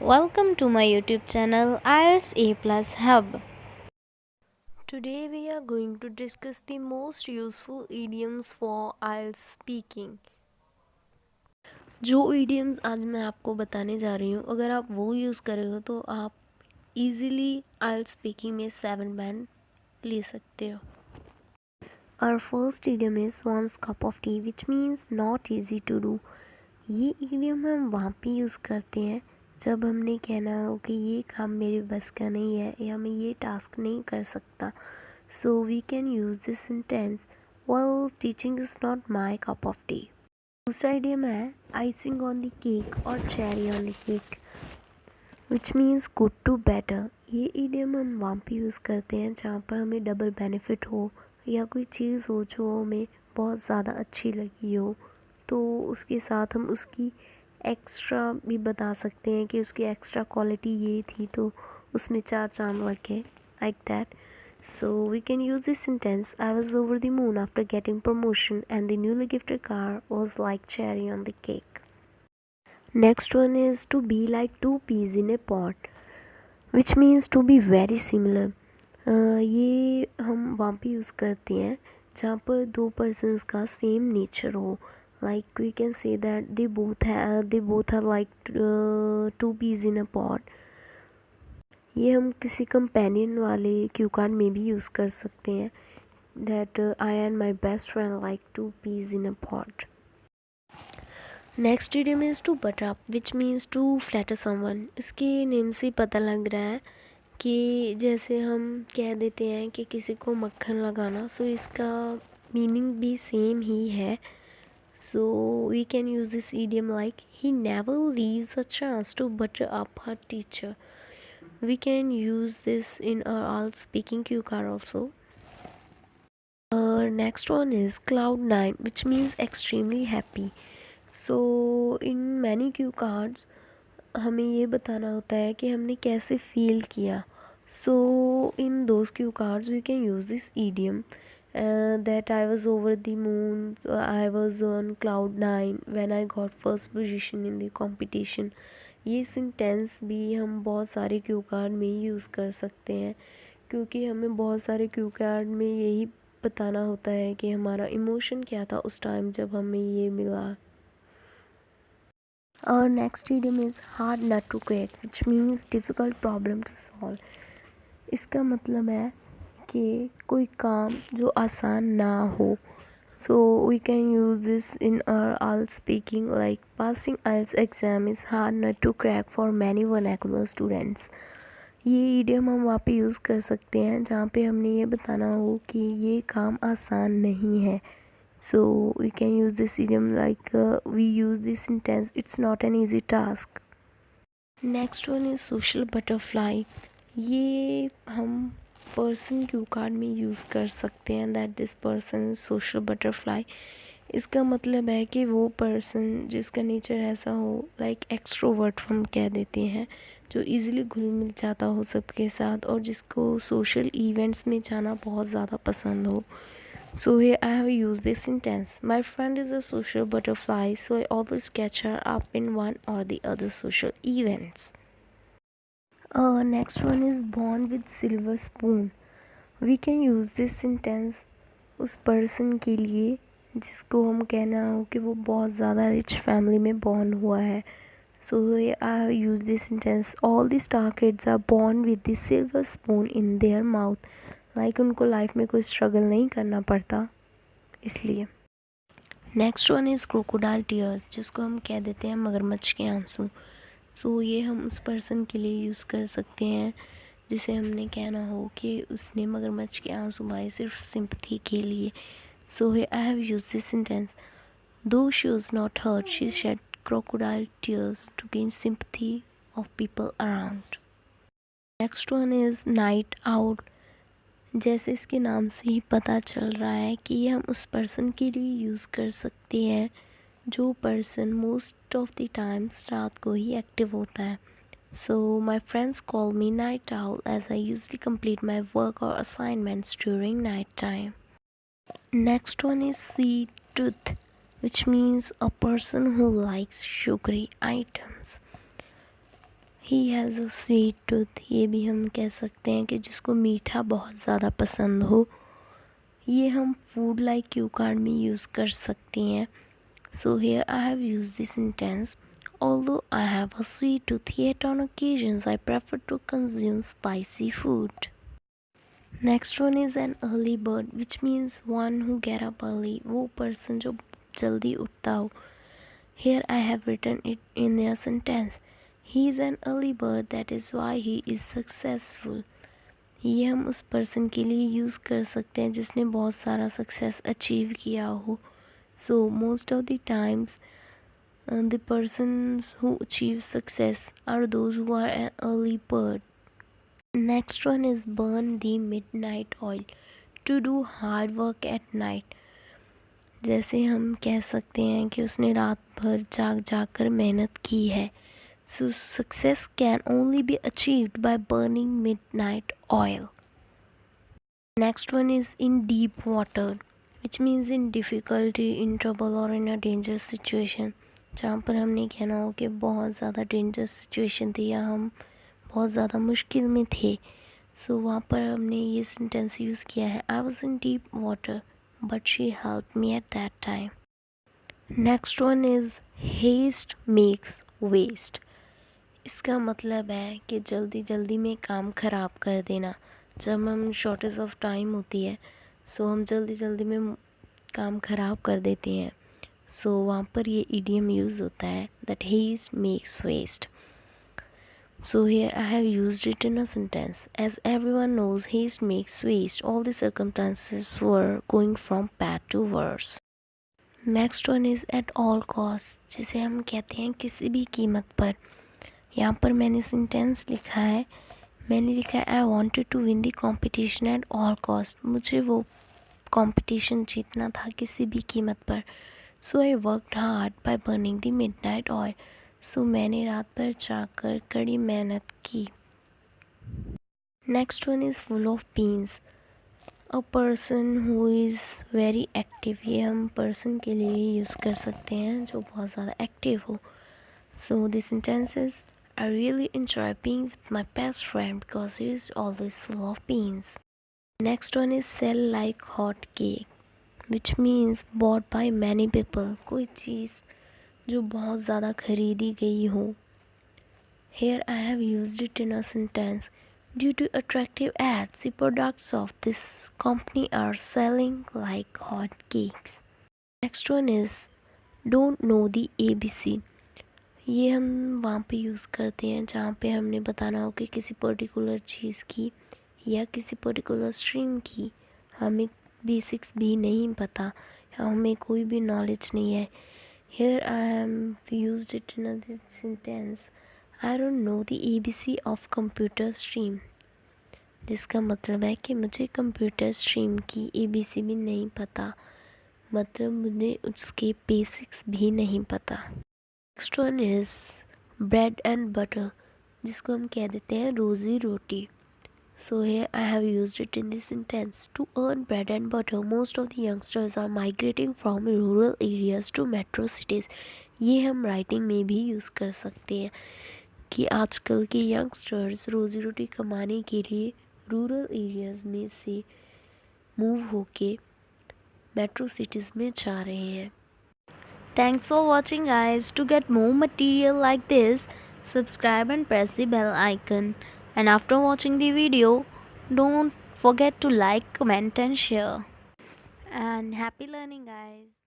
Welcome to my YouTube channel IELTS A Plus Hub. Today we are going to discuss the most useful idioms for IELTS speaking. जो idioms आज मैं आपको बताने जा रही हूँ, अगर आप वो यूज़ कर रहे हो तो आप easily IELTS speaking में 7 बैंड ले सकते हो. Our first idiom is one's cup of tea, which means not easy to do. ये idiom हम वहाँ पे यूज़ करते हैं जब हमने कहना हो कि ये काम मेरे बस का नहीं है या मैं ये टास्क नहीं कर सकता. So we can use this sentence well teaching is not my cup of tea. दूसरा idiom है आइसिंग ऑन द केक और cherry on the cake, which means good to better. ये idiom हम वहाँ पे यूज़ करते हैं जहाँ पर हमें डबल बेनिफिट हो या कोई चीज़ हो जो हमें बहुत ज़्यादा अच्छी लगी हो, तो उसके साथ हम उसकी एक्स्ट्रा भी बता सकते हैं कि उसकी एक्स्ट्रा क्वालिटी ये थी तो उसमें 4 चांद लगे, like that. So we can use this sentence I was over the moon after getting promotion and the newly gifted car was like cherry on the cake. Next one is to be like 2 peas in a pot, which means to be very similar. ये हम वहाँ पे use करते हैं जहाँ पर 2 persons का same nature हो. Like we can say that they both are like 2 peas in a pod. ये हम किसी कंपेनियन वाले क्यू कार्ड में भी यूज़ कर सकते हैं. That I and my best friend like 2 peas in a pod. Next idiom is to butter up, which means to flatter someone. इसके नेम से पता लग रहा है कि जैसे हम कह देते हैं कि किसी को मक्खन लगाना, सो इसका मीनिंग भी सेम ही है. So we can use this idiom like he never leaves a chance to butter up her teacher. We can use this in our all speaking cue card also. Next one is cloud 9, which means extremely happy. So in many cue cards हमें ये बताना होता है कि हमने कैसे feel किया. So in those cue cards we can use this idiom. That I was over the moon, I was on cloud 9 when I got first position in the competition. ये सेंटेंस भी हम बहुत सारे क्यू कार्ड में यूज़ कर सकते हैं क्योंकि हमें बहुत सारे क्यू कार्ड में यही बताना होता है कि हमारा इमोशन क्या था उस टाइम जब हमें ये मिला. और next idiom is hard nut to crack, which means difficult problem to solve. इसका मतलब है कि कोई काम जो आसान ना हो. So we can use this in our IELTS speaking like passing IELTS exam is hard nut to crack for many vernacular students. ये इडियम हम वहाँ पे यूज़ कर सकते हैं जहाँ पे हमने ये बताना हो कि ये काम आसान नहीं है. So we can use this idiom like we use this sentence it's not an easy task. Next one is social butterfly. ये हम पर्सन क्यू कार्ड में यूज़ कर सकते हैं that this person is social butterfly. इसका मतलब है कि वो पर्सन जिसका नेचर ऐसा हो लाइक एक्सट्रोवर्ट हम कह देते हैं, जो इजीली घुल मिल जाता हो सबके साथ और जिसको सोशल इवेंट्स में जाना बहुत ज़्यादा पसंद हो. So here I have used this sentence. My friend is a social butterfly, so I always catch her up in one or the other social events. Next one is born with silver spoon. We can use this sentence उस person के लिए जिसको हम कहना हो कि वो बहुत ज़्यादा रिच फैमिली में बॉर्न हुआ है. So I have used this sentence. All the star kids are born with the silver spoon in their mouth. Like उनको लाइफ में कोई स्ट्रगल नहीं करना पड़ता इसलिए. Next one is crocodile tears, जिसको हम कह देते हैं मगरमच्छ के आंसू. सो ये हम उस पर्सन के लिए यूज़ कर सकते हैं जिसे हमने कहना हो कि उसने मगरमच्छ के आंसू बहाए सिर्फ सिंपथी के लिए. So I have use this sentence though she was not hurt she shed crocodile tears to gain sympathy of people around. Next one is night out. जैसे इसके नाम से ही पता चल रहा है कि ये हम उस पर्सन के लिए यूज़ कर सकते हैं जो person most of the times रात को ही एक्टिव होता है. So my friends call me night owl as I usually complete my work और assignments during night time. Next one is sweet tooth, which means a person who likes sugary items. He has a sweet tooth, ये भी हम कह सकते हैं कि जिसको मीठा बहुत ज़्यादा पसंद हो। ये हम फूड लाइक क्यू कार्ड में यूज़ कर सकते हैं। So here I have use this sentence, although I have a sweet tooth, yet on occasions I prefer to consume spicy food. Next one is an early bird, which means one who get up early, वो person जो जल्दी उठता हो। Here I have written it in a sentence, he is an early bird, that is why he is successful. ये हम उस person के लिए यूज़ कर सकते हैं जिसने बहुत सारा सक्सेस अचीव किया हो। So most of the times the persons who achieve success are those who are an early bird. Next one is burn the midnight oil, to do hard work at night. जैसे हम कह सकते हैं कि उसने रात भर जाग जाग कर मेहनत की है। So success can only be achieved by burning midnight oil. Next one is in deep water, which means in difficulty, in trouble or in a dangerous situation. जहाँ पर हमने कहना हो कि बहुत ज़्यादा डेंजरस सिचुएशन थी या हम बहुत ज़्यादा मुश्किल में थे। सो वहाँ पर हमने ये सेंटेंस यूज़ किया है, I was in deep water but she help me at that time. Next one is haste makes waste. इसका मतलब है कि जल्दी जल्दी में काम ख़राब कर देना। जब हम शॉर्टेज ऑफ टाइम होती है सो हम जल्दी जल्दी में काम ख़राब कर देते हैं। सो वहाँ पर ये idiom यूज़ होता है, that haste makes waste. So here I have used it in a sentence. As everyone knows, haste makes waste. All the circumstances were going from bad to worse. Next one is at all costs, जिसे हम कहते हैं किसी भी कीमत पर। यहाँ पर मैंने सेंटेंस लिखा है, मैंने लिखा है I wanted to win the competition at all cost. मुझे वो कंपटीशन जीतना था किसी भी कीमत पर। So I worked hard by burning the midnight oil. So मैंने रात भर जाकर कड़ी मेहनत की। Next one is full of beans, a person who is very active. ये हम पर्सन के लिए यूज़ कर सकते हैं जो बहुत ज़्यादा एक्टिव हो। So this sentence is, I really enjoy being with my best friend because he is always full of beans. Next one is sell like hot cake, which means bought by many people, कोई चीज़ जो बहुत ज़्यादा खरीदी गई हो। Here I have used it in a sentence, due to attractive ads the products of this company are selling like hot cakes. Next one is don't know the ABC. ये हम वहाँ पे यूज़ करते हैं जहाँ पे हमने बताना हो कि किसी पर्टिकुलर चीज़ की या किसी पर्टिकुलर स्ट्रीम की हमें बेसिक्स भी नहीं पता या हमें कोई भी नॉलेज नहीं है। Here I am used it in a sentence, I don't know the ABC of computer stream. जिसका मतलब है कि मुझे कंप्यूटर स्ट्रीम की ABC भी नहीं पता, मतलब मुझे उसके बेसिक्स भी नहीं पता। Next one is bread and butter, जिसको हम कह देते हैं रोज़ी रोटी। So here I have used it in this sentence, to earn bread and butter most of the youngsters are migrating from rural areas to metro cities. ये हम writing में भी यूज़ कर सकते हैं कि आजकल के यंगस्टर्स रोज़ी रोटी कमाने के लिए रूरल एरियाज़ में से मूव होके मेट्रो सिटीज़ में जा रहे हैं। Thanks for watching guys. To get more material like this, subscribe and press the bell icon. And after watching the video, don't forget to like, comment and share. And happy learning guys.